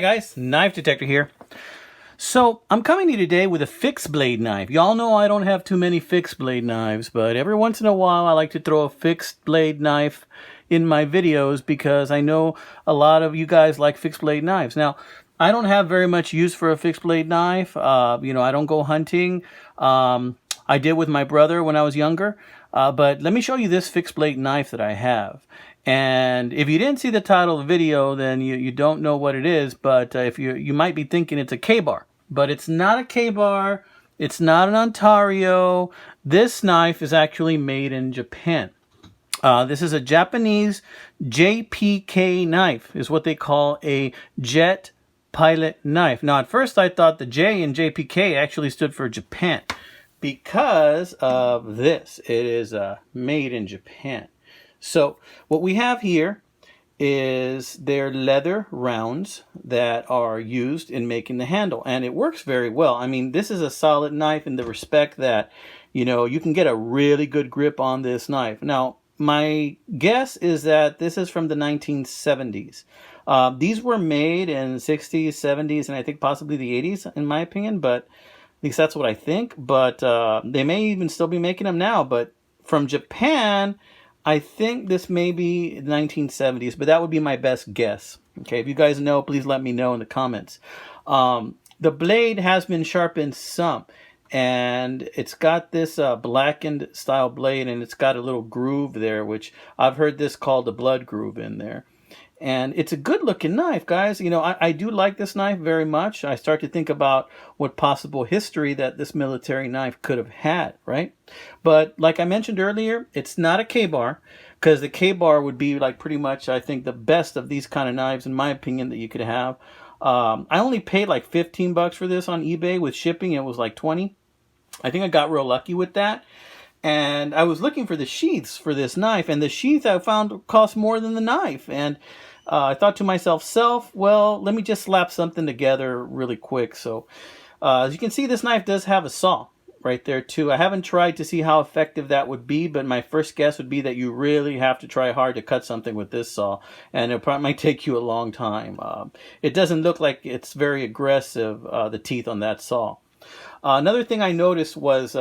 Hi guys, Knife Detector here. So I'm coming to you today with a fixed blade knife. Y'all know I don't have too many fixed blade knives, but every once in a while I like to throw a fixed blade knife in my videos because I know a lot of you guys like fixed blade knives. Now, I don't have very much use for a fixed blade knife. I don't go hunting. I did with my brother when I was younger. But let me show you this fixed blade knife that I have. And if you didn't see the title of the video, then you don't know what it is. But if you might be thinking it's a Kabar. But it's not a Kabar. It's not an Ontario. This knife is actually made in Japan. This is a Japanese JPK knife, is what they call a jet pilot knife. Now, at first I thought the J in JPK actually stood for Japan because of this. It is made in Japan. So what we have here is their leather rounds that are used in making the handle, and it works very well. I mean, this is a solid knife in the respect that, you can get a really good grip on this knife. Now, my guess is that this is from the 1970s. These were made in the 60s, 70s, and I think possibly the 80s, in my opinion, but at least that's what I think. But they may even still be making them now. But from Japan, I think this may be 1970s, but that would be my best guess. Okay, if you guys know, please let me know in the comments. The blade has been sharpened some, and it's got this blackened style blade, and it's got a little groove there, which I've heard this called the blood groove in there. And it's a good looking knife, guys. I do like this knife very much. I start to think about what possible history that this military knife could have had, right? But like I mentioned earlier, it's not a Kabar, because the Kabar would be like pretty much, I think, the best of these kind of knives, in my opinion, that you could have. I only paid like 15 bucks for this on eBay. With shipping, it was like 20. I think I got real lucky with that. And I was looking for the sheaths for this knife, and the sheath I found cost more than the knife. And I thought to myself, well, let me just slap something together really quick. So as you can see, this knife does have a saw right there too. I haven't tried to see how effective that would be, but my first guess would be that you really have to try hard to cut something with this saw, and it probably might take you a long time. It doesn't look like it's very aggressive, the teeth on that saw. Another thing I noticed was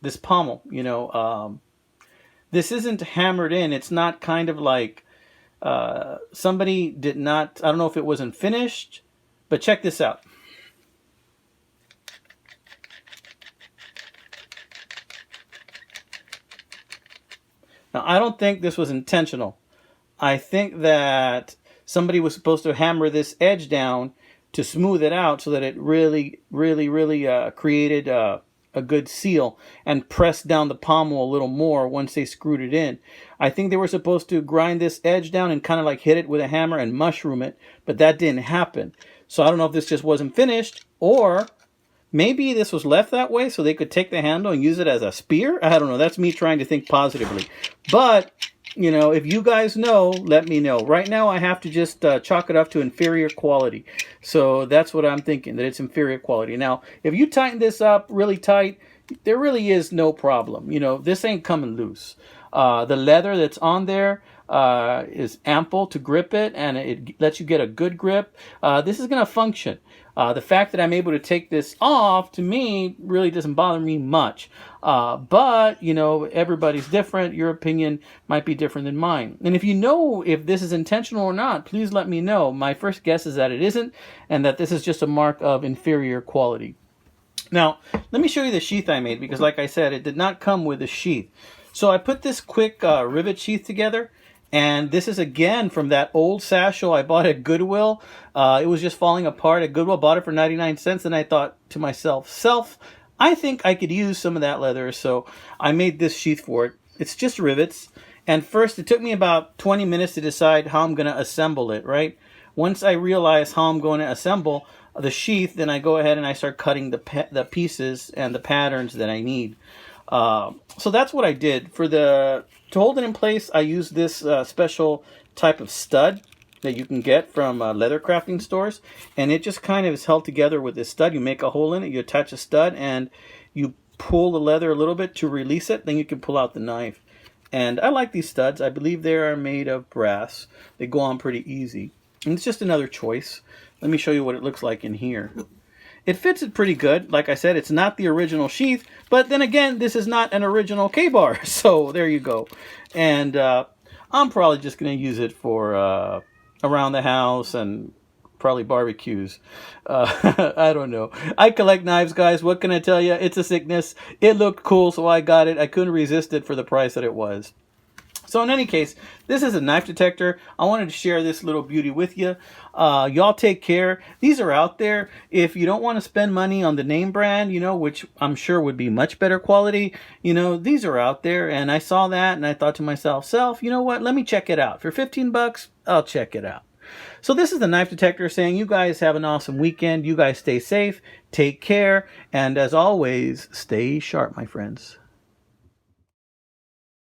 this pommel. This isn't hammered in. It's not kind of like somebody did not, I don't know if it wasn't finished, but check this out. Now, I don't think this was intentional. I think that somebody was supposed to hammer this edge down to smooth it out so that it really created a good seal, and press down the pommel a little more once they screwed it in. I think they were supposed to grind this edge down and kind of like hit it with a hammer and mushroom it, but that didn't happen. So I don't know if this just wasn't finished, or maybe this was left that way so they could take the handle and use it as a spear. I don't know. That's me trying to think positively. But if you guys know, let me know. Right now, I have to just chalk it up to inferior quality. So that's what I'm thinking, that it's inferior quality. Now, if you tighten this up really tight, there really is no problem. This ain't coming loose. The leather that's on there is ample to grip it, and it lets you get a good grip. This is going to function. The fact that I'm able to take this off, to me, really doesn't bother me much. But, everybody's different. Your opinion might be different than mine. And if you know if this is intentional or not, please let me know. My first guess is that it isn't, and that this is just a mark of inferior quality. Now, let me show you the sheath I made, because like I said, it did not come with a sheath. So I put this quick rivet sheath together. And this is, again, from that old satchel I bought at Goodwill. It was just falling apart at Goodwill. Bought it for 99 cents. And I thought to myself, I think I could use some of that leather. So I made this sheath for it. It's just rivets. And first, it took me about 20 minutes to decide how I'm going to assemble it, right? Once I realize how I'm going to assemble the sheath, then I go ahead and I start cutting the pieces and the patterns that I need. So that's what I did. To hold it in place, I use this special type of stud that you can get from leather crafting stores, and it just kind of is held together with this stud. You make a hole in it, you attach a stud, and you pull the leather a little bit to release it, then you can pull out the knife. And I like these studs. I believe they are made of brass. They go on pretty easy. And it's just another choice. Let me show you what it looks like in here. It fits it pretty good. Like I said, it's not the original sheath, but then again, this is not an original Kabar. So there you go. And I'm probably just going to use it for around the house and probably barbecues. I don't know. I collect knives, guys. What can I tell you? It's a sickness. It looked cool, so I got it. I couldn't resist it for the price that it was. So in any case, this is a knife detector. I wanted to share this little beauty with you. Y'all take care. These are out there. If you don't want to spend money on the name brand, which I'm sure would be much better quality, these are out there. And I saw that and I thought to myself, you know what? Let me check it out. For 15 bucks, I'll check it out. So this is the knife detector saying you guys have an awesome weekend. You guys stay safe, take care, and as always, stay sharp, my friends.